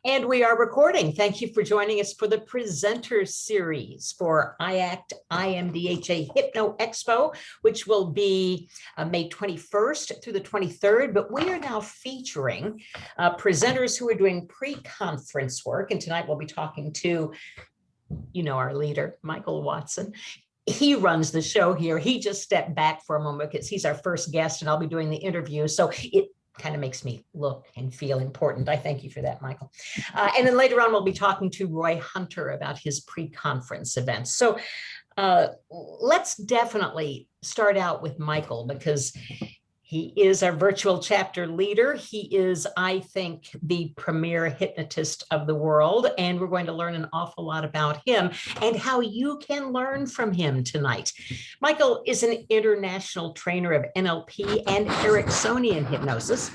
And we are recording. Thank you for joining us for the presenter series for IACT IMDHA HypnoExpo, which will be May 21st through the 23rd. But we are now featuring presenters who are doing pre-conference work. And tonight we'll be talking to, our leader, Michael Watson. He runs the show here. He just stepped back for a moment because he's our first guest and I'll be doing the interview. So it kind of makes me look and feel important. I thank you for that, Michael. And then later on, we'll be talking to Roy Hunter about his pre-conference events. So let's definitely start out with Michael because he is our virtual chapter leader. He is, I think, the premier hypnotist of the world, and we're going to learn an awful lot about him and how you can learn from him tonight. Michael is an international trainer of NLP and Ericksonian hypnosis.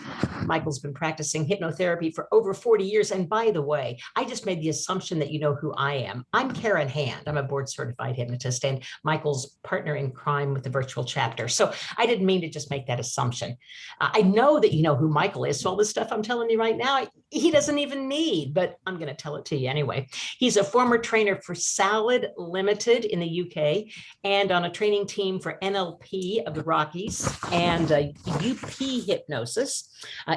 Michael's been practicing hypnotherapy for over 40 years. And by the way, I just made the assumption that you know who I am. I'm Karen Hand. I'm a board certified hypnotist and Michael's partner in crime with the virtual chapter. So I didn't mean to just make that assumption. I know that you know who Michael is. So all this stuff I'm telling you right now, he doesn't even need, but I'm going to tell it to you anyway. He's a former trainer for Salad Limited in the UK and on a training team for NLP of the Rockies and UP Hypnosis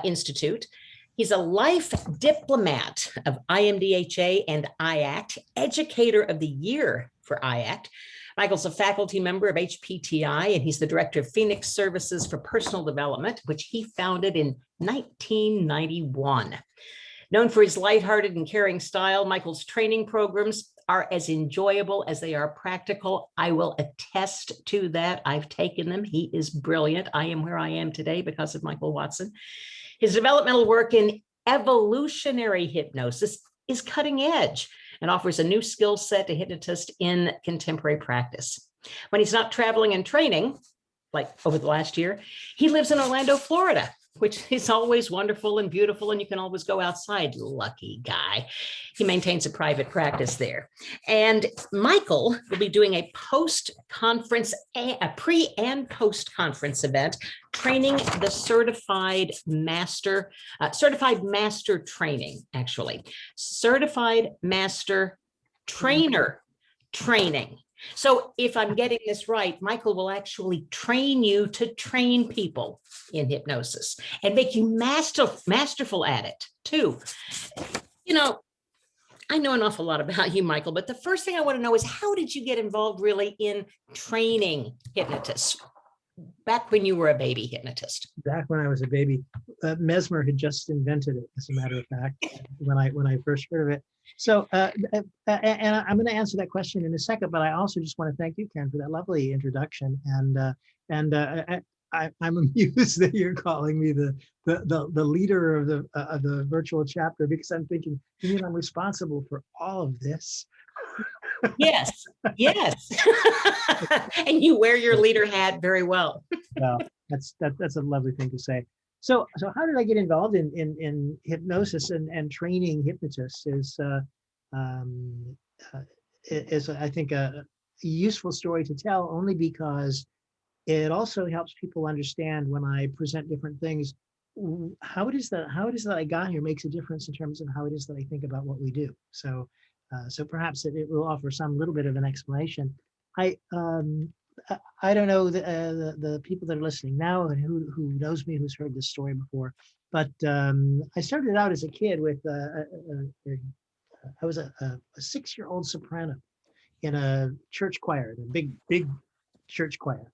Institute. He's a life diplomat of IMDHA and IACT, Educator of the Year for IACT. Michael's a faculty member of HPTI, and he's the director of Phoenix Services for Personal Development, which he founded in 1991. Known for his lighthearted and caring style, Michael's training programs are as enjoyable as they are practical. I will attest to that. I've taken them. He is brilliant. I am where I am today because of Michael Watson. His developmental work in evolutionary hypnosis is cutting edge and offers a new skill set to hypnotists in contemporary practice. When he's not traveling and training, like over the last year, he lives in Orlando, Florida, which is always wonderful and beautiful, and you can always go outside. Lucky guy. He maintains a private practice there. And Michael will be doing a post-conference, a pre and post-conference event, training the certified master training, actually. Certified master trainer training. So if I'm getting this right, Michael will actually train you to train people in hypnosis and make you masterful at it too. I know an awful lot about you, Michael, but the first thing I want to know is how did you get involved really in training hypnotists back when you were a baby hypnotist? Back when I was a baby, Mesmer had just invented it, as a matter of fact, when I first heard of it. So, and I'm going to answer that question in a second, but I also just want to thank you, Karen, for that lovely introduction. And I'm amused that you're calling me the leader of the virtual chapter, because I'm thinking, you mean I'm responsible for all of this? Yes. And you wear your leader hat very well. Well, that's a lovely thing to say. So how did I get involved in hypnosis and training hypnotists is I think a useful story to tell, only because it also helps people understand when I present different things, how it is that I got here makes a difference in terms of how it is that I think about what we do. So perhaps it will offer some little bit of an explanation. I don't know the people that are listening now and who knows me, who's heard this story before, but I started out as a kid with I was a 6-year-old soprano in a church choir, the big church choir,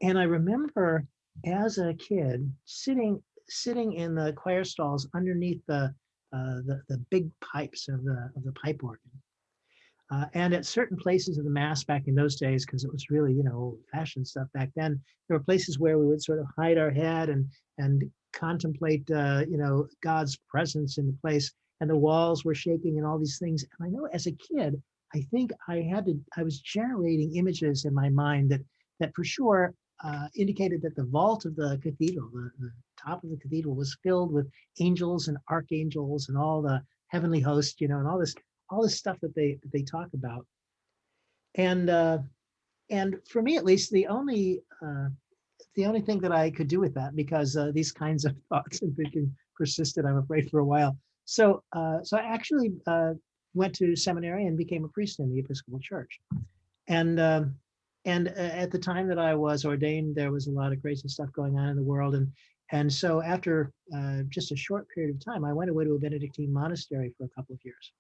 and I remember as a kid sitting in the choir stalls underneath the big pipes of the pipe organ. And at certain places of the Mass back in those days, because it was really, old-fashioned stuff back then, there were places where we would sort of hide our head and contemplate, God's presence in the place, and the walls were shaking and all these things. And I know as a kid, I think I was generating images in my mind that for sure indicated that the vault of the cathedral, the top of the cathedral, was filled with angels and archangels and all the heavenly hosts, and all this stuff that they talk about. And for me, at least, the only thing that I could do with that, because these kinds of thoughts and thinking persisted, I'm afraid, for a while, so I actually went to seminary and became a priest in the Episcopal Church. And at the time that I was ordained, there was a lot of crazy stuff going on in the world. And so after just a short period of time, I went away to a Benedictine monastery for a couple of years.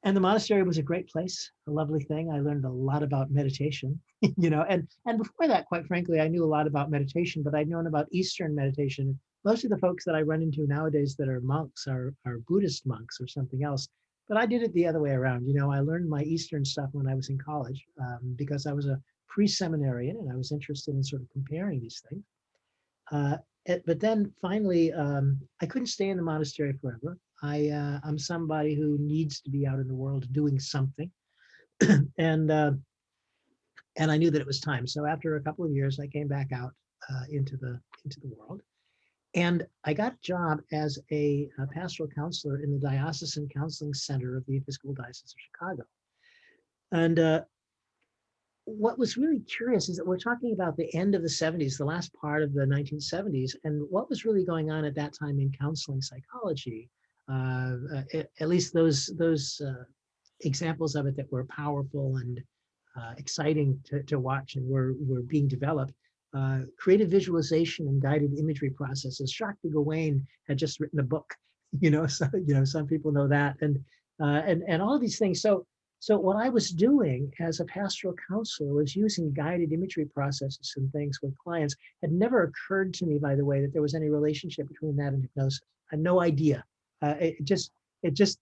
And the monastery was a great place, a lovely thing. I learned a lot about meditation, and before that, quite frankly, I knew a lot about meditation, but I'd known about Eastern meditation. Most of the folks that I run into nowadays that are monks are Buddhist monks or something else. But I did it the other way around. I learned my Eastern stuff when I was in college because I was a pre-seminarian and I was interested in sort of comparing these things. But then finally, I couldn't stay in the monastery forever. I'm somebody who needs to be out in the world doing something, and I knew that it was time. So after a couple of years, I came back out into the world, and I got a job as a pastoral counselor in the Diocesan Counseling Center of the Episcopal Diocese of Chicago. And what was really curious is that we're talking about the end of the 70s, the last part of the 1970s, and what was really going on at that time in counseling psychology, at least those examples of it that were powerful and exciting to watch and were being developed. Creative visualization and guided imagery processes. Jacques de Gouin had just written a book, so, some people know that, and all of these things. So what I was doing as a pastoral counselor was using guided imagery processes and things with clients. It never occurred to me, by the way, that there was any relationship between that and hypnosis. I had no idea. It just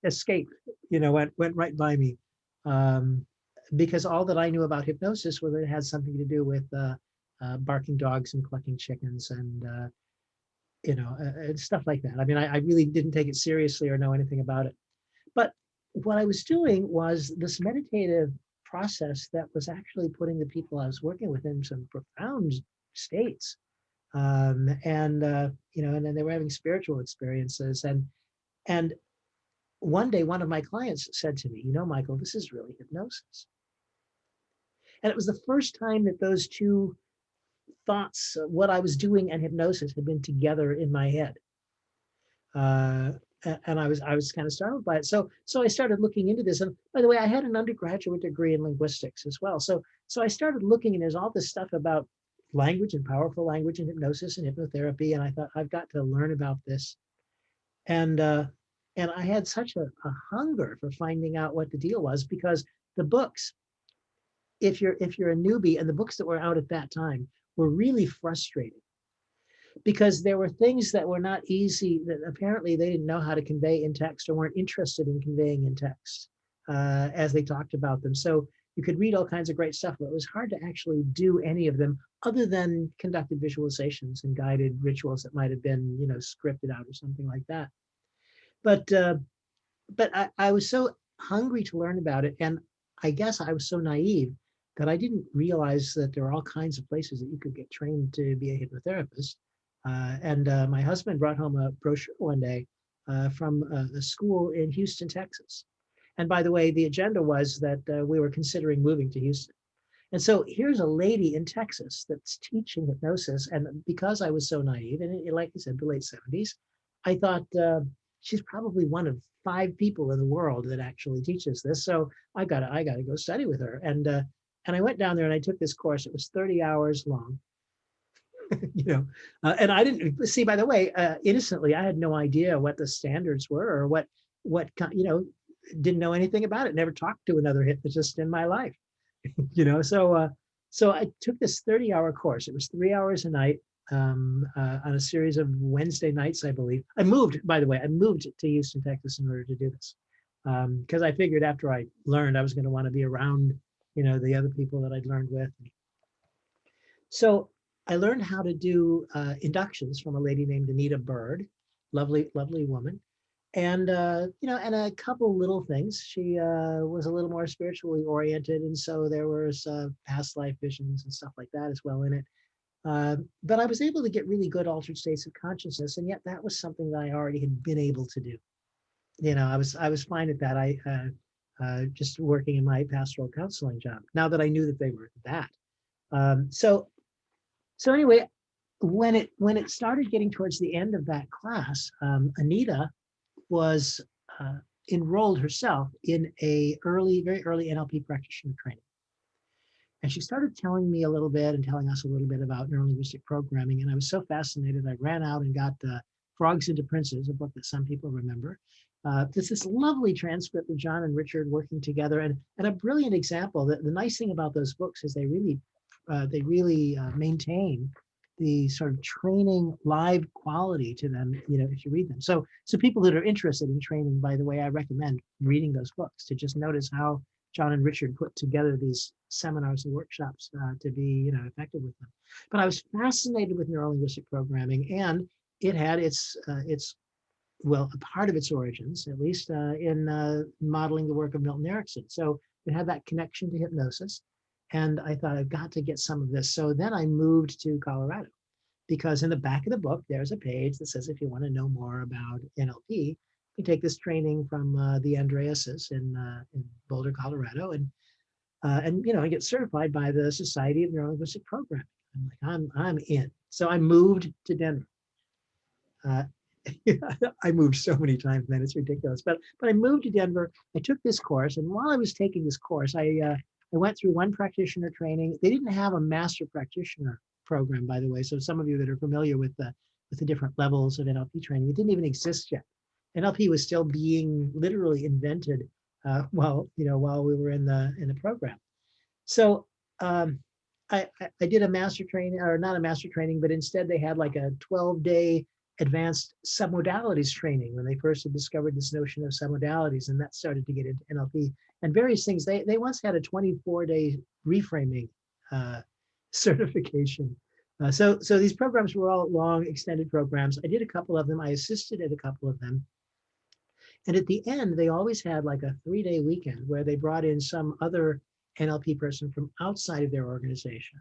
escaped, went right by me, because all that I knew about hypnosis was that it had something to do with barking dogs and clucking chickens and stuff like that. I mean, I really didn't take it seriously or know anything about it. But what I was doing was this meditative process that was actually putting the people I was working with in some profound states. And then they were having spiritual experiences. And one day, one of my clients said to me, Michael, this is really hypnosis. And it was the first time that those two thoughts, what I was doing and hypnosis, had been together in my head. And I was kind of startled by it. So I started looking into this. And by the way, I had an undergraduate degree in linguistics as well. So I started looking, and there's all this stuff about language and powerful language and hypnosis and hypnotherapy. And I thought, I've got to learn about this. And I had such a hunger for finding out what the deal was, because the books, if you're a newbie, and the books that were out at that time were really frustrating, because there were things that were not easy, that apparently they didn't know how to convey in text or weren't interested in conveying in text as they talked about them. So you could read all kinds of great stuff, but it was hard to actually do any of them other than conducted visualizations and guided rituals that might have been, scripted out or something like that. But I was so hungry to learn about it, and I guess I was so naive that I didn't realize that there are all kinds of places that you could get trained to be a hypnotherapist. And my husband brought home a brochure one day from a school in Houston, Texas. And by the way, the agenda was that we were considering moving to Houston. And so here's a lady in Texas that's teaching hypnosis. And because I was so naive, and like I said, the late 70s, I thought she's probably one of 5 people in the world that actually teaches this. So I gotta go study with her. And I went down there and I took this course. It was 30 hours long. And I didn't see, by the way, innocently, I had no idea what the standards were or what didn't know anything about it. Never talked to another hypnotist in my life, So I took this 30-hour course. It was 3 hours a night on a series of Wednesday nights, I believe. I moved to Houston, Texas in order to do this, because I figured after I learned, I was going to want to be around, the other people that I'd learned with. So I learned how to do inductions from a lady named Anita Bird, lovely woman, and and a couple little things. She was a little more spiritually oriented, and so there was past life visions and stuff like that as well in it. But I was able to get really good altered states of consciousness, and yet that was something that I already had been able to do. I was fine at that. I just working in my pastoral counseling job. Now that I knew that they were that. So anyway, when it started getting towards the end of that class, Anita was enrolled herself in a very early NLP practitioner training. And she started telling me a little bit and telling us a little bit about neurolinguistic programming. And I was so fascinated, I ran out and got Frogs into Princes, a book that some people remember. There's this lovely transcript of John and Richard working together, and a brilliant example. The nice thing about those books is they really maintain the sort of training live quality to them, if you read them. So people that are interested in training, by the way, I recommend reading those books to just notice how John and Richard put together these seminars and workshops to be, effective with them. But I was fascinated with neurolinguistic programming, and it had a part of its origins, at least in modeling the work of Milton Erickson. So it had that connection to hypnosis. And I thought, I've got to get some of this. So then I moved to Colorado, because in the back of the book, there's a page that says, if you want to know more about NLP, you take this training from the Andreases in Boulder, Colorado, and I get certified by the Society of Neurolinguistic Programming. I'm like, I'm in. So I moved to Denver. I moved so many times, man, it's ridiculous. But I moved to Denver. I took this course, and while I was taking this course, I went through one practitioner training. They didn't have a master practitioner program, by the way. So some of you that are familiar with the different levels of NLP training, it didn't even exist yet. NLP was still being literally invented while we were in the program. So I did a master training, or not a master training, but instead they had like a 12-day advanced submodalities training when they first had discovered this notion of submodalities, and that started to get into NLP and various things. They once had a 24-day reframing certification. So these programs were all long, extended programs. I did a couple of them. I assisted at a couple of them. And at the end, they always had like a 3-day weekend where they brought in some other NLP person from outside of their organization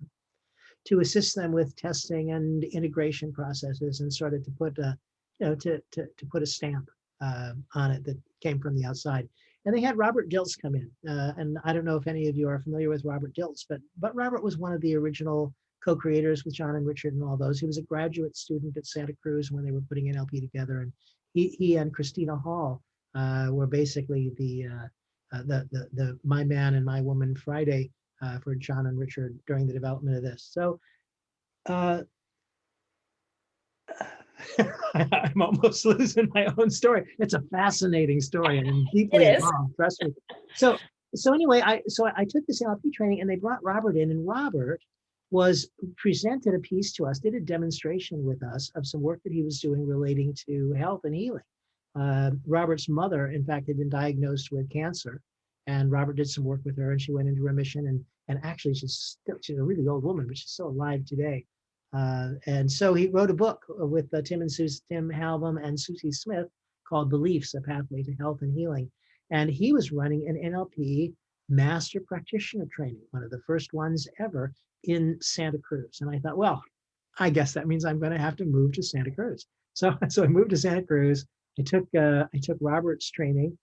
to assist them with testing and integration processes, and sort of to put to put a stamp on it that came from the outside. And they had Robert Dilts come in, and I don't know if any of you are familiar with Robert Dilts, but Robert was one of the original co-creators with John and Richard and all those. He was a graduate student at Santa Cruz when they were putting NLP together, and he and Christina Hall were basically the my man and my woman Friday for John and Richard during the development of this. So I'm almost losing my own story. It's a fascinating story, and I'm deeply involved, trust me. So anyway, I took this NLP training, and they brought Robert in, and Robert presented a piece to us, did a demonstration with us of some work that he was doing relating to health and healing. Robert's mother, in fact, had been diagnosed with cancer, and Robert did some work with her, and she went into remission. And actually, she's a really old woman, but she's still alive today. And so he wrote a book with Tim Halbum and Susie Smith called Beliefs: A Pathway to Health and Healing. And he was running an NLP master practitioner training, one of the first ones ever in Santa Cruz. And I thought, well, I guess that means I'm going to have to move to Santa Cruz. So I moved to Santa Cruz. I took Robert's training.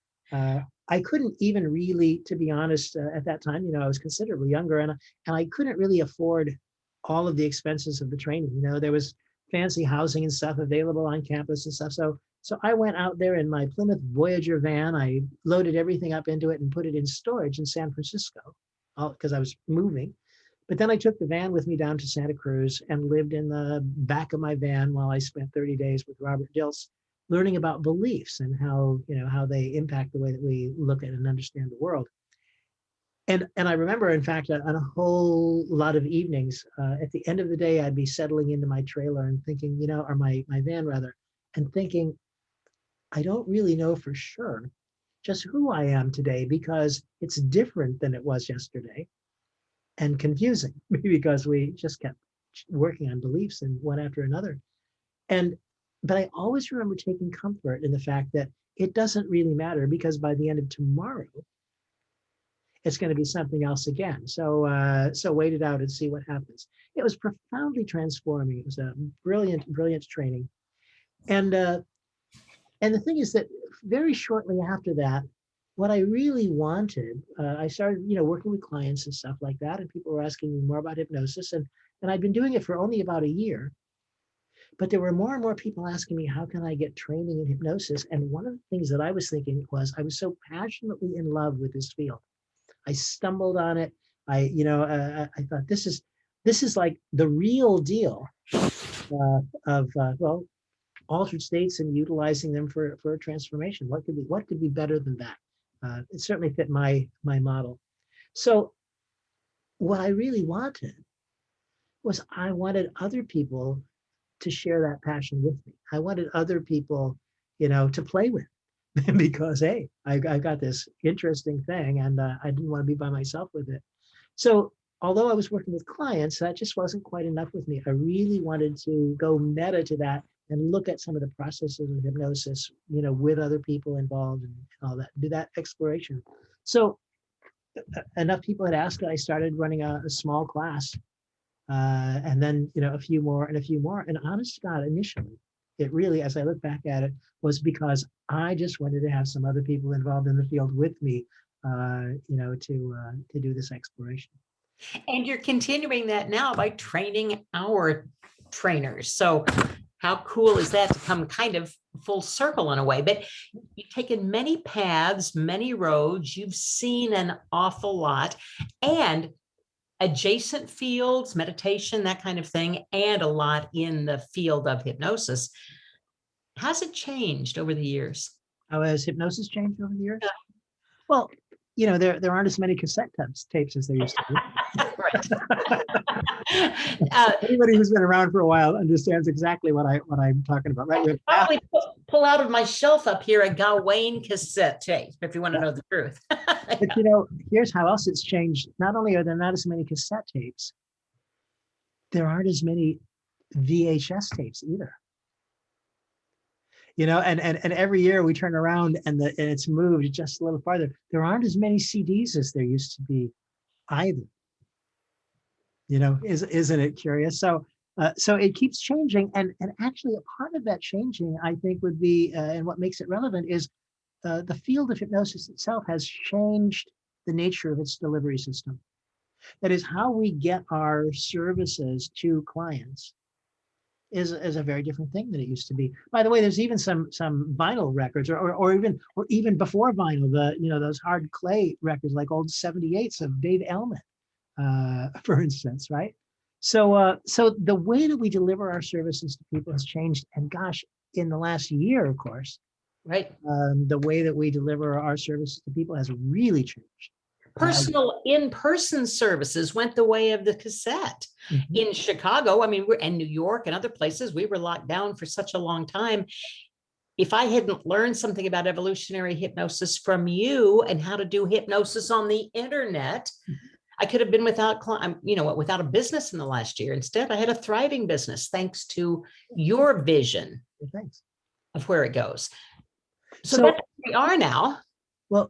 I couldn't even really, to be honest, at that time, I was considerably younger, and I couldn't really afford all of the expenses of the training. There was fancy housing and stuff available on campus and stuff. So I went out there in my Plymouth Voyager van. I loaded everything up into it and put it in storage in San Francisco because I was moving. But then I took the van with me down to Santa Cruz and lived in the back of my van while I spent 30 days with Robert Dilts, learning about beliefs and how they impact the way that we look at and understand the world. And I remember, in fact, on a whole lot of evenings, at the end of the day, I'd be settling into my trailer and thinking, or my van rather, and thinking, I don't really know for sure just who I am today, because it's different than it was yesterday, and confusing because we just kept working on beliefs and one after another. But I always remember taking comfort in the fact that it doesn't really matter, because by the end of tomorrow, it's going to be something else again. So wait it out and see what happens. It was profoundly transforming. It was a brilliant, brilliant training. And the thing is that very shortly after that, what I really wanted, I started, working with clients and stuff like that, and people were asking me more about hypnosis, and I'd been doing it for only about a year. But there were more and more people asking me, how can I get training in hypnosis? And one of the things that I was thinking was, I was so passionately in love with this field. I stumbled on it. I thought this is like the real deal of well, altered states and utilizing them for a transformation. What could be better than that? It certainly fit my model. So what I really wanted was, I wanted other people to share that passion with me. I wanted other people, to play with, because hey, I got this interesting thing, and I didn't want to be by myself with it. So although I was working with clients, that just wasn't quite enough with me. I really wanted to go meta to that and look at some of the processes of hypnosis, with other people involved and all that, do that exploration. So enough people had asked that I started running a small class, and then a few more and a few more. And honest to God, initially, it really, as I look back at it, was because I just wanted to have some other people involved in the field with me, to do this exploration. And you're continuing that now by training our trainers. So how cool is that to come kind of full circle in a way? But you've taken many paths, many roads, you've seen an awful lot, and adjacent fields, meditation, that kind of thing, and a lot in the field of hypnosis. Has it changed over the years? How has hypnosis changed over the years? Well, there aren't as many cassette tapes as there used to be. Right. Anybody who's been around for a while understands exactly what I'm talking about, right? I probably pull out of my shelf up here a Gawain cassette tape, if you want to know the truth. But here's how else it's changed. Not only are there not as many cassette tapes, there aren't as many VHS tapes either. And every year we turn around and it's moved just a little farther. There aren't as many CDs as there used to be either. Isn't it curious? So it keeps changing, and actually a part of that changing, I think, would be, and what makes it relevant is, the field of hypnosis itself has changed the nature of its delivery system. That is, how we get our services to clients is a very different thing than it used to be. By the way, there's even some vinyl records, or even before vinyl, those hard clay records, like old 78s of Dave Ellman, for instance, right? So the way that we deliver our services to people has changed, and gosh, in the last year, of course, right, the way that we deliver our services to people has really changed. Personal in-person services went the way of the cassette. Mm-hmm. In Chicago, and New York and other places, we were locked down for such a long time. If I hadn't learned something about evolutionary hypnosis from you and how to do hypnosis on the internet, I could have been without a business in the last year. Instead, I had a thriving business thanks to your vision of where it goes. So that's where we are now. Well,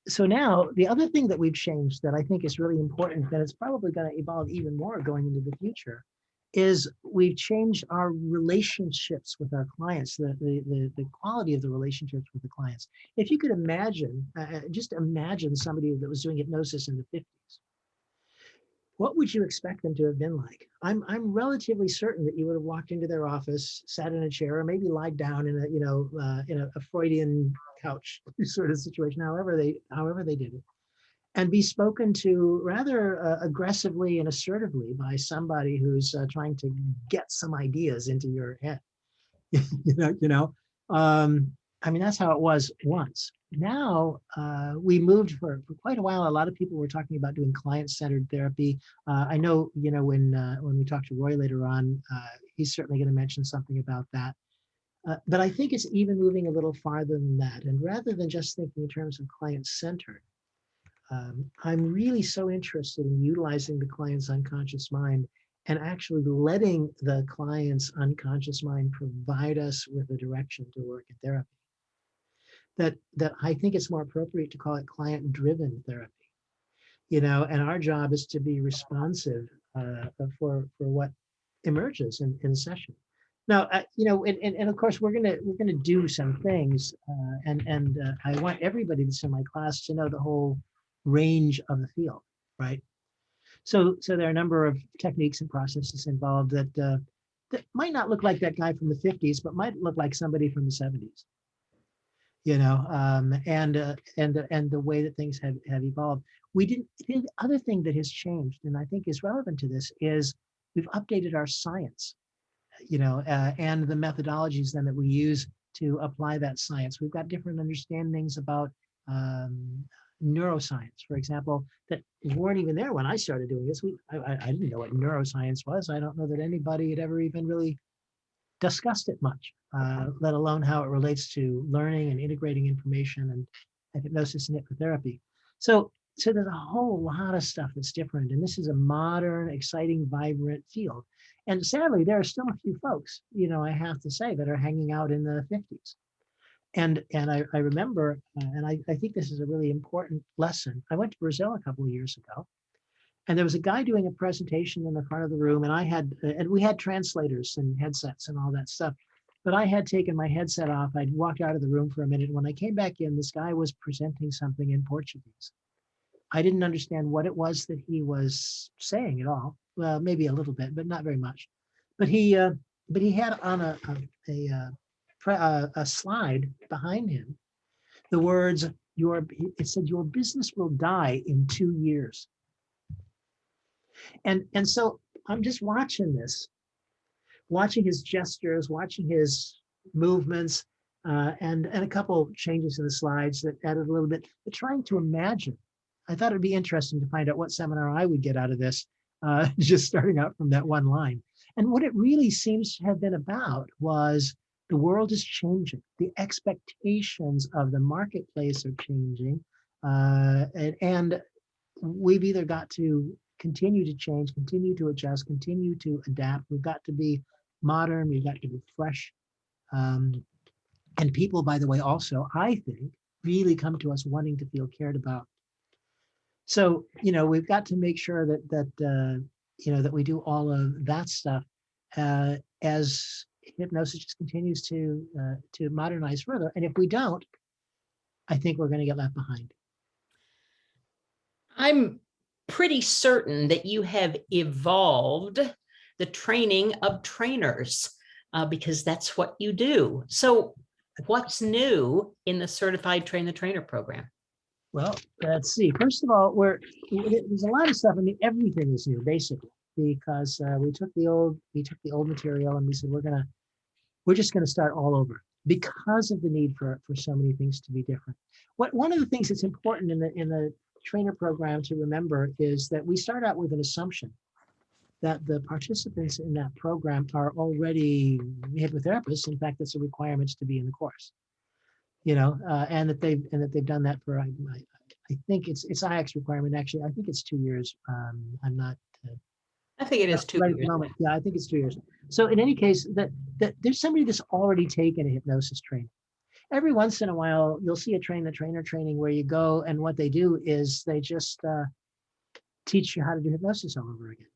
so now the other thing that we've changed that I think is really important, that it's probably going to evolve even more going into the future, is we've changed our relationships with our clients, the quality of the relationships with the clients. If you could imagine, just imagine somebody that was doing hypnosis in the 50s. What would you expect them to have been like? I'm relatively certain that you would have walked into their office, sat in a chair, or maybe lied down in a Freudian couch sort of situation, however they did it, and be spoken to rather aggressively and assertively by somebody who's trying to get some ideas into your head. That's how it was once. Now, we moved for quite a while. A lot of people were talking about doing client-centered therapy. I know, when we talk to Roy later on, he's certainly going to mention something about that. But I think it's even moving a little farther than that. And rather than just thinking in terms of client-centered, I'm really so interested in utilizing the client's unconscious mind and actually letting the client's unconscious mind provide us with a direction to work in therapy. That I think it's more appropriate to call it client-driven therapy, and our job is to be responsive for what emerges in session. Now, and of course we're gonna do some things, and I want everybody that's in my class to know the whole range of the field, right? So there are a number of techniques and processes involved that that might not look like that guy from the 50s, but might look like somebody from the 70s. You know, and the way that things have evolved. The other thing that has changed, and I think is relevant to this, is we've updated our science, you know, and the methodologies then that we use to apply that science. We've got different understandings about neuroscience, for example, that weren't even there when I started doing this. I didn't know what neuroscience was. I don't know that anybody had ever even really discussed it much, let alone how it relates to learning and integrating information and hypnosis and hypnotherapy. So there's a whole lot of stuff that's different. And this is a modern, exciting, vibrant field. And sadly, there are still a few folks, you know, I have to say, that are hanging out in the 50s. And I remember, and I think this is a really important lesson. I went to Brazil a couple of years ago, and there was a guy doing a presentation in the front of the room, and we had translators and headsets and all that stuff. But I had taken my headset off. I'd walked out of the room for a minute. When I came back in, this guy was presenting something in Portuguese. I didn't understand what it was that he was saying at all. Well, maybe a little bit, but not very much. But he had on a slide behind him the words, it said, "Your business will die in 2 years." And so I'm just watching this, watching his gestures, watching his movements, and a couple changes in the slides that added a little bit, but trying to imagine. I thought it'd be interesting to find out what seminar I would get out of this, just starting out from that one line. And what it really seems to have been about was the world is changing. The expectations of the marketplace are changing. And we've either got to continue to change, continue to adjust, continue to adapt. We've got to be modern. We've got to be fresh. And people, by the way, also, I think, really come to us wanting to feel cared about. So, you know, we've got to make sure that we do all of that stuff as hypnosis just continues to modernize further. And if we don't, I think we're going to get left behind. I'm pretty certain that you have evolved the training of trainers because that's what you do. So what's new in the Certified Train the Trainer program? Well, let's see. First of all, there's a lot of stuff. I mean, everything is new, basically, because we took the old material and we said we're just gonna start all over because of the need for so many things to be different. One of the things that's important in the trainer program to remember is that we start out with an assumption that the participants in that program are already hypnotherapists. In fact, that's a requirement to be in the course. You know, and that they've done that for, I think it's IACT requirement. Actually, I think it's 2 years. I'm not. I think it is 2 right years. at the moment. Yeah, I think it's 2 years. So in any case, that there's somebody that's already taken a hypnosis training. Every once in a while, you'll see a train the trainer training where you go and what they do is they just teach you how to do hypnosis all over again.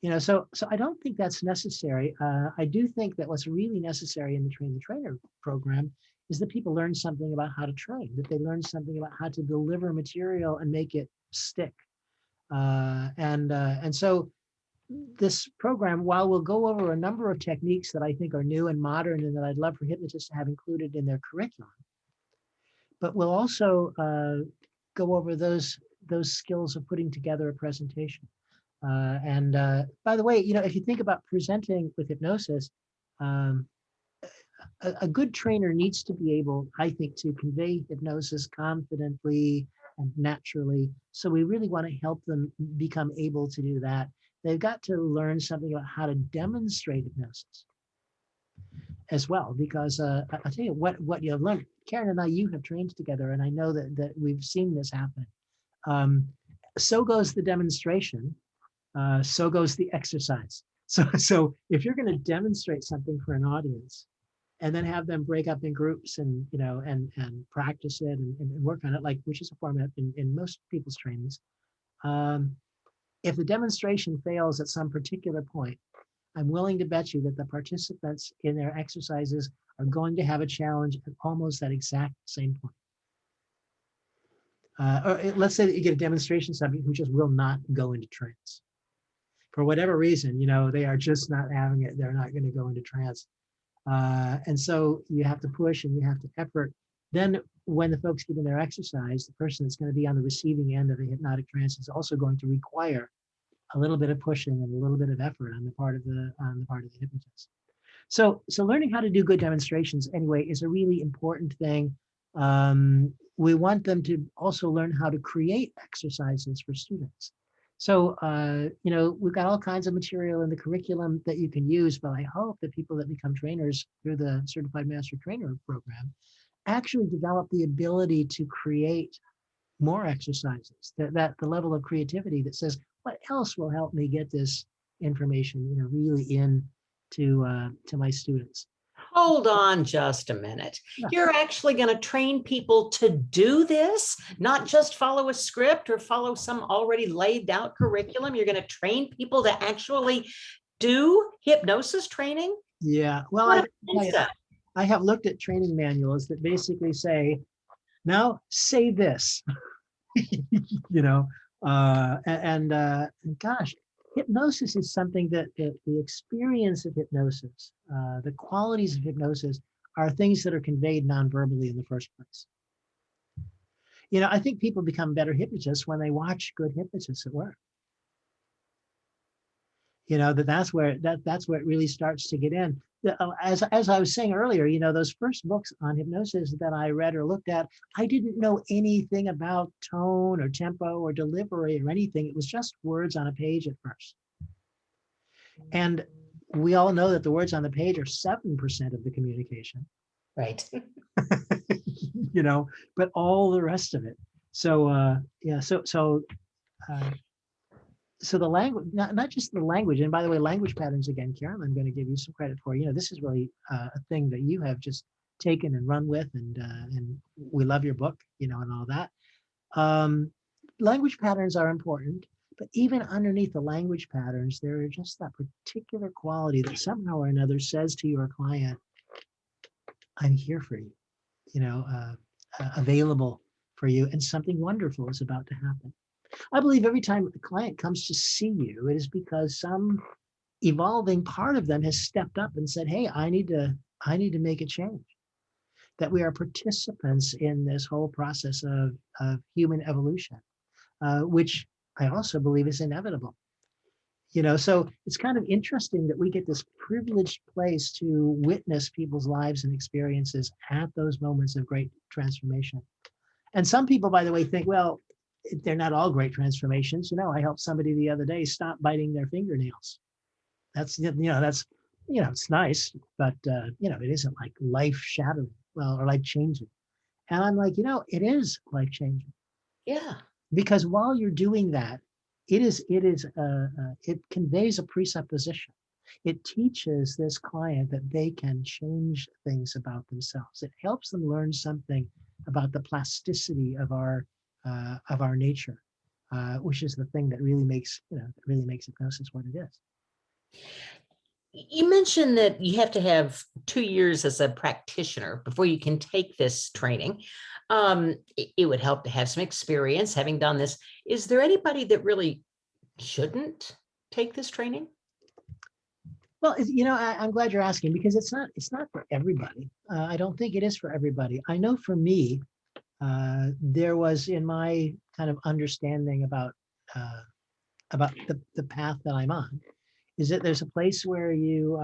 You know, so I don't think that's necessary. I do think that what's really necessary in the Train the Trainer program is that people learn something about how to train, that they learn something about how to deliver material and make it stick. And so this program, while we'll go over a number of techniques that I think are new and modern and that I'd love for hypnotists to have included in their curriculum, but we'll also go over those skills of putting together a presentation. And by the way, you know, if you think about presenting with hypnosis, a good trainer needs to be able, I think, to convey hypnosis confidently and naturally. So we really want to help them become able to do that. They've got to learn something about how to demonstrate hypnosis as well, because I'll tell you what you've learned. Karen and I, you have trained together, and I know that we've seen this happen. So goes the demonstration. So goes the exercise. So if you're going to demonstrate something for an audience and then have them break up in groups and, you know, and practice it and work on it, like, which is a format in most people's trainings. If the demonstration fails at some particular point, I'm willing to bet you that the participants in their exercises are going to have a challenge at almost that exact same point. Or let's say that you get a demonstration subject who just will not go into trance. for whatever reason, they are just not having it. They're not going to go into trance. And so you have to push and you have to effort. Then when the folks give their exercise, the person that's going to be on the receiving end of a hypnotic trance is also going to require a little bit of pushing and a little bit of effort on the part of the hypnotist. So learning how to do good demonstrations anyway is a really important thing. We want them to also learn how to create exercises for students. So, we've got all kinds of material in the curriculum that you can use, but I hope that people that become trainers through the Certified Master Trainer program actually develop the ability to create more exercises, that the level of creativity that says, what else will help me get this information, really in to my students. Hold on just a minute. Yeah. You're actually going to train people to do this, not just follow a script or follow some already laid out curriculum. You're going to train people to actually do hypnosis training? Yeah, well, I have looked at training manuals that basically say, now say this, and gosh, hypnosis is something that the experience of hypnosis, the qualities of hypnosis are things that are conveyed non-verbally in the first place. I think people become better hypnotists when they watch good hypnotists at work. That's where it really starts to get in. As I was saying earlier, those first books on hypnosis that I read or looked at, I didn't know anything about tone or tempo or delivery or anything. It was just words on a page at first. And we all know that the words on the page are 7% of the communication. Right. But all the rest of it. So so the language, not just the language, and by the way, language patterns again, Karen, I'm going to give you some credit for. This is really a thing that you have just taken and run with, and we love your book, and all that. Language patterns are important, but even underneath the language patterns, there are just that particular quality that somehow or another says to your client, "I'm here for you," available for you, and something wonderful is about to happen. I believe every time a client comes to see you, it is because some evolving part of them has stepped up and said, hey, I need to make a change. That we are participants in this whole process of human evolution, which I also believe is inevitable. So it's kind of interesting that we get this privileged place to witness people's lives and experiences at those moments of great transformation. And some people, by the way, think, well, they're not all great transformations. I helped somebody the other day stop biting their fingernails. That's, it's nice, but, it isn't like life shattering, or life changing. And I'm like, it is life changing. Yeah. Because while you're doing that, it conveys a presupposition. It teaches this client that they can change things about themselves. It helps them learn something about the plasticity of our nature, which is the thing that really makes hypnosis what it is. You mentioned that you have to have 2 years as a practitioner before you can take this training. It would help to have some experience having done this. Is there anybody that really shouldn't take this training? Well, I'm glad you're asking, because it's not for everybody. I don't think it is for everybody. I know for me, there was, in my kind of understanding about the path that I'm on, is that there's a place where you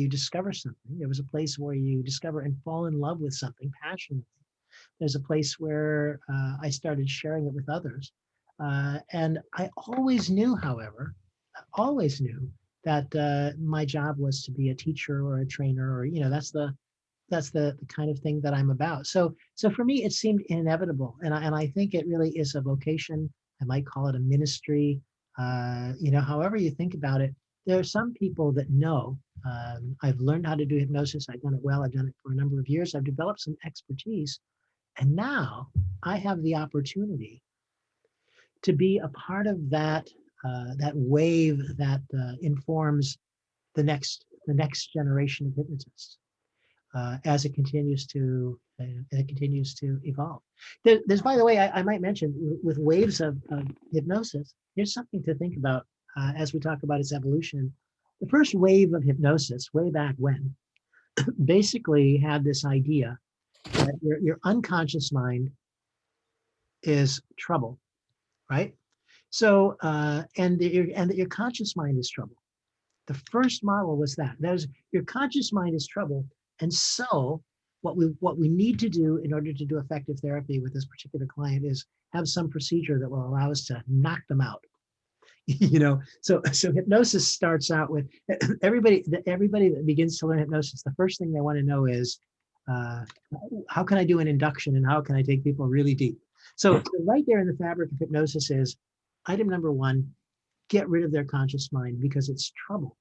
discover something. There was a place where you discover and fall in love with something passionately. There's a place where I started sharing it with others. And I always knew, however, that my job was to be a teacher or a trainer, or, that's the kind of thing that I'm about. So for me, it seemed inevitable. And I think it really is a vocation. I might call it a ministry. However you think about it, there are some people that know, I've learned how to do hypnosis. I've done it well. I've done it for a number of years. I've developed some expertise. And now I have the opportunity to be a part of that wave that informs the next generation of hypnotists. As it continues to evolve. There's, by the way, I might mention, with waves of hypnosis, here's something to think about as we talk about its evolution, the first wave of hypnosis, way back when, basically had this idea that your unconscious mind is trouble, right? So, and that your conscious mind is trouble. The first model was that. That is, your conscious mind is trouble. And so what we need to do in order to do effective therapy with this particular client is have some procedure that will allow us to knock them out. So hypnosis starts out with everybody that begins to learn hypnosis, the first thing they want to know is, how can I do an induction and how can I take people really deep? So right there in the fabric of hypnosis is item number one, get rid of their conscious mind because it's trouble.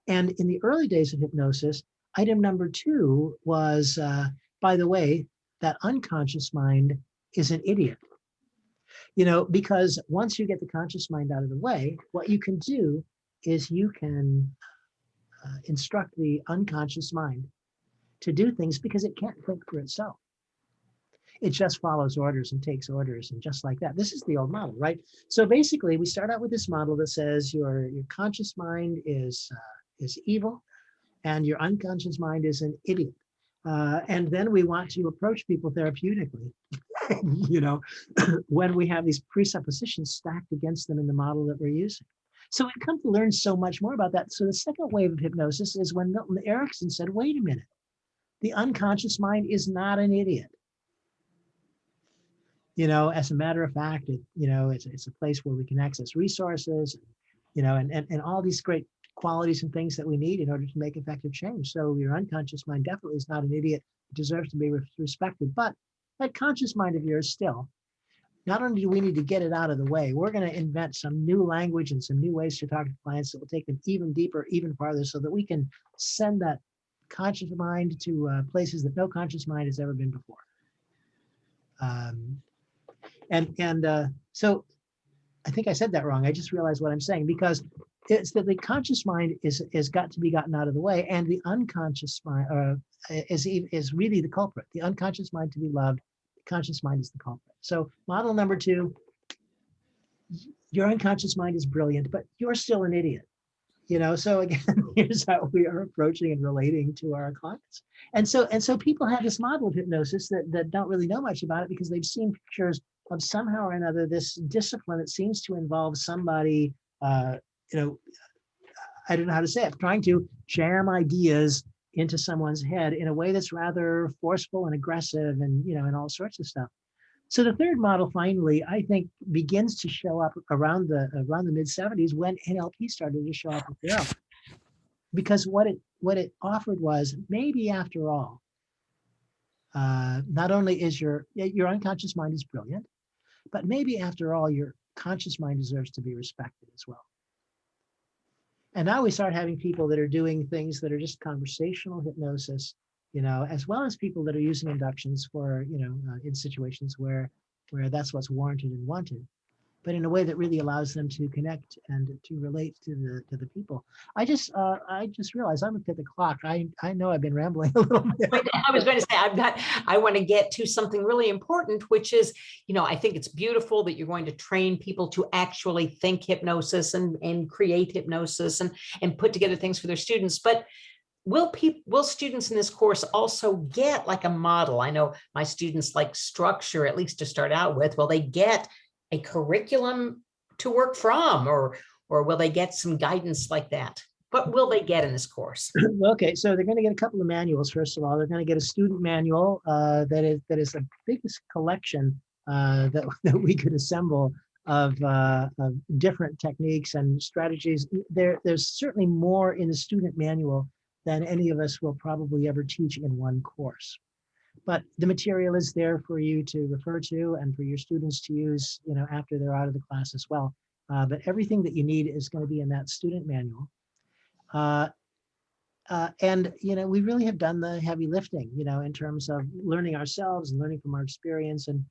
And in the early days of hypnosis, item number two was, by the way, that unconscious mind is an idiot. Because once you get the conscious mind out of the way, what you can do is you can instruct the unconscious mind to do things because it can't think for itself. It just follows orders and takes orders and just like that. This is the old model, right? So basically, we start out with this model that says your conscious mind is evil and your unconscious mind is an idiot. And then we want to approach people therapeutically, when we have these presuppositions stacked against them in the model that we're using. So we've come to learn so much more about that. So the second wave of hypnosis is when Milton Erickson said, wait a minute, the unconscious mind is not an idiot. As a matter of fact, it's a place where we can access resources, and all these great qualities and things that we need in order to make effective change. So your unconscious mind definitely is not an idiot. It deserves to be respected. But that conscious mind of yours still, not only do we need to get it out of the way, we're going to invent some new language and some new ways to talk to clients that will take them even deeper, even farther, so that we can send that conscious mind to places that no conscious mind has ever been before. So I think I said that wrong. I just realized what I'm saying, because it's that the conscious mind is got to be gotten out of the way, and the unconscious mind is really the culprit. The unconscious mind to be loved, the conscious mind is the culprit. So model number two, your unconscious mind is brilliant, but you're still an idiot. So again, here's how we are approaching and relating to our clients. And so people have this model of hypnosis that don't really know much about it because they've seen pictures of somehow or another this discipline that seems to involve somebody, I don't know how to say it, trying to jam ideas into someone's head in a way that's rather forceful and aggressive and all sorts of stuff. So the third model finally, I think, begins to show up around the mid 70s when NLP started to show up as well. Because what it offered was, maybe after all, not only is your unconscious mind is brilliant, but maybe after all, your conscious mind deserves to be respected as well. And now we start having people that are doing things that are just conversational hypnosis, as well as people that are using inductions for, in situations where that's what's warranted and wanted, but in a way that really allows them to connect and to relate to the people. I just realized I looked at the clock. I know I've been rambling a little bit. I was going to say, I want to get to something really important, which is, I think it's beautiful that you're going to train people to actually think hypnosis and create hypnosis and put together things for their students. But will students in this course also get like a model? I know my students like structure, at least to start out with. Will they get a curriculum to work from, or will they get some guidance like that? What will they get in this course? Okay, so they're going to get a couple of manuals. First of all, they're going to get a student manual that is the biggest collection that we could assemble of different techniques and strategies. There's certainly more in the student manual than any of us will probably ever teach in one course. But the material is there for you to refer to and for your students to use, after they're out of the class as well. But everything that you need is going to be in that student manual. And we really have done the heavy lifting, in terms of learning ourselves and learning from our experience and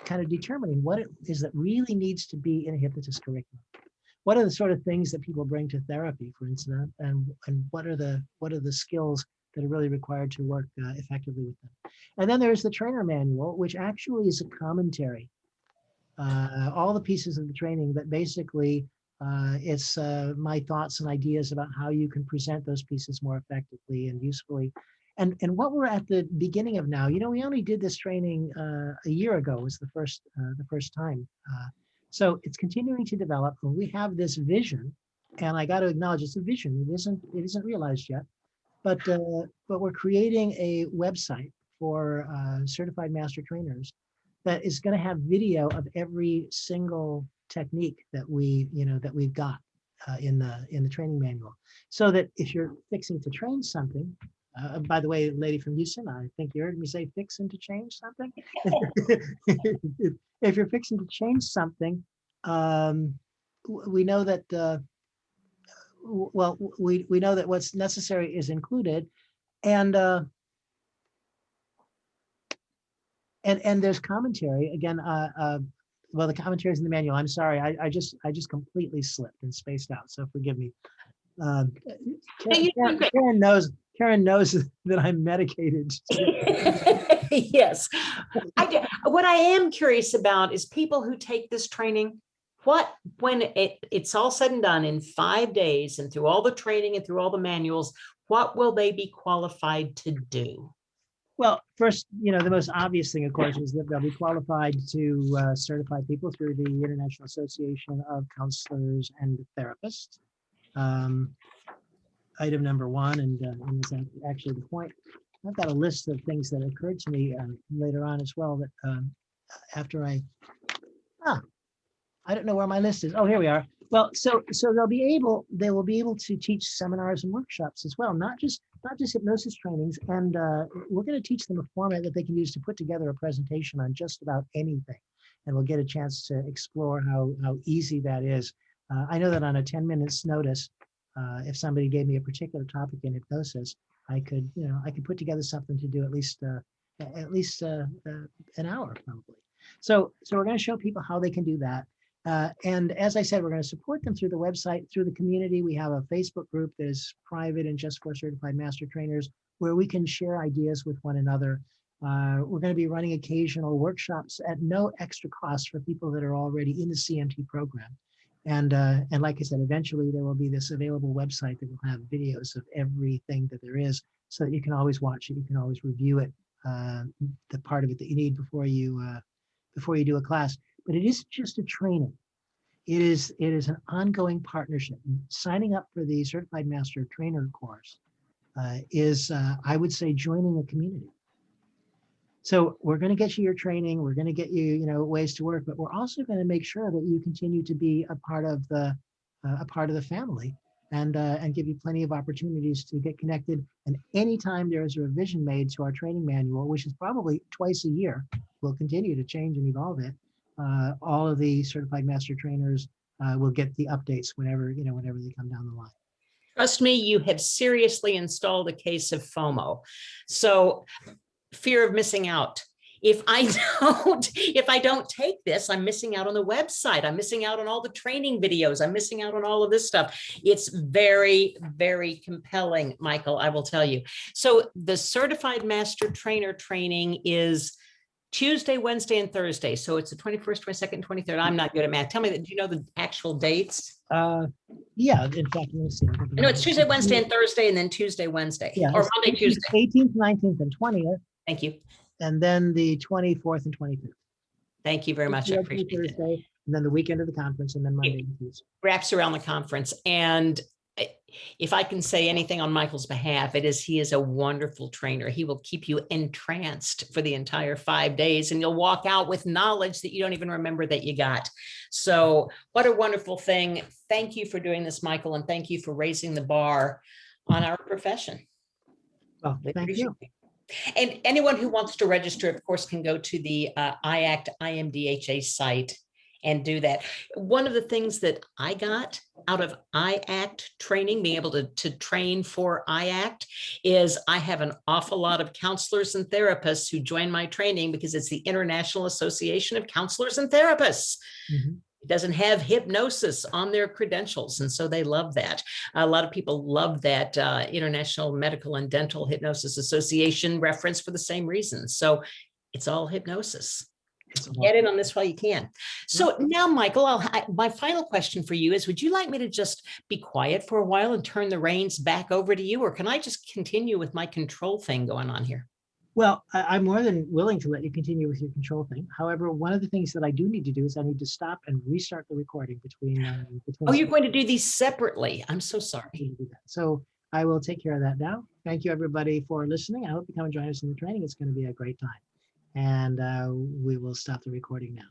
kind of determining what it is that really needs to be in a hypnotist curriculum. What are the sort of things that people bring to therapy, for instance, and what are the skills that are really required to work effectively with them? And then there's the trainer manual, which actually is a commentary all the pieces of the training, but basically it's my thoughts and ideas about how you can present those pieces more effectively and usefully. And what we're at the beginning of now, we only did this training a year ago, was the first time. So it's continuing to develop, and we have this vision, and I got to acknowledge it's a vision. It isn't realized yet, but we're creating a website for certified master trainers that is going to have video of every single technique that we've got in the training manual, so that if you're fixing to train something, by the way, lady from Houston, I think you heard me say fixing to change something. If you're fixing to change something, we know that we know that what's necessary is included, and there's commentary again. Well, the commentary is in the manual. I'm sorry, I just completely slipped and spaced out, so forgive me. Karen knows that I'm medicated. Yes. What I am curious about is people who take this training, when it's all said and done in 5 days and through all the training and through all the manuals, what will they be qualified to do? Well, first, the most obvious thing, of course, is that they'll be qualified to certify people through the International Association of Counselors and Therapists. Item number one, and it's actually the point. I've got a list of things that occurred to me later on as well. That after I don't know where my list is. Oh, here we are. Well, so they will be able to teach seminars and workshops as well, not just hypnosis trainings. And we're going to teach them a format that they can use to put together a presentation on just about anything, and we'll get a chance to explore how easy that is. I know that on a 10 minutes notice, if somebody gave me a particular topic in hypnosis, I could put together something to do at least an hour probably. So we're going to show people how they can do that. And as I said, we're going to support them through the website, through the community. We have a Facebook group that is private and just for certified master trainers, where we can share ideas with one another. We're going to be running occasional workshops at no extra cost for people that are already in the CMT program. And like I said, eventually there will be this available website that will have videos of everything that there is, so that you can always watch it, you can always review it, the part of it that you need before you do a class. But it isn't just a training. It is an ongoing partnership. Signing up for the Certified Master Trainer course is, I would say, joining a community. So we're going to get you your training. We're going to get you, ways to work, but we're also going to make sure that you continue to be a part of the family, and give you plenty of opportunities to get connected. And anytime there is a revision made to our training manual, which is probably twice a year, we'll continue to change and evolve it. All of the certified master trainers will get the updates whenever they come down the line. Trust me, you have seriously installed a case of FOMO. So fear of missing out. If I don't take this, I'm missing out on the website. I'm missing out on all the training videos. I'm missing out on all of this stuff. It's very, very compelling, Michael, I will tell you. So the Certified Master Trainer training is Tuesday, Wednesday, and Thursday. So it's the 21st, 22nd, 23rd. I'm not good at math. Tell me, do you know the actual dates? Yeah, in fact, let me see. No, it's Tuesday, Wednesday, and Thursday, and then Tuesday, Wednesday. Yeah, or Monday, Tuesday. 18th, 19th, and 20th. Thank you. And then the 24th and 25th. Thank you very much. I appreciate it. Thursday, and then the weekend of the conference, and then Monday and Tuesday. Wraps around the conference. And if I can say anything on Michael's behalf, he is a wonderful trainer. He will keep you entranced for the entire 5 days, and you'll walk out with knowledge that you don't even remember that you got. So what a wonderful thing. Thank you for doing this, Michael, and thank you for raising the bar on our profession. Well, thank you. And anyone who wants to register, of course, can go to the IACT IMDHA site and do that. One of the things that I got out of IACT training, being able to train for IACT, is I have an awful lot of counselors and therapists who join my training because it's the International Association of Counselors and Therapists. Mm-hmm. It doesn't have hypnosis on their credentials, and so they love that. A lot of people love that International Medical and Dental Hypnosis Association reference for the same reason. So it's all hypnosis. Get in on this while you can. So now, Michael, my final question for you is, would you like me to just be quiet for a while and turn the reins back over to you, or can I just continue with my control thing going on here? Well, I'm more than willing to let you continue with your control thing. However, one of the things that I do need to do is I need to stop and restart the recording between. Oh, you're going to do these separately. I'm so sorry. So I will take care of that now. Thank you, everybody, for listening. I hope you come and join us in the training. It's going to be a great time. And we will stop the recording now.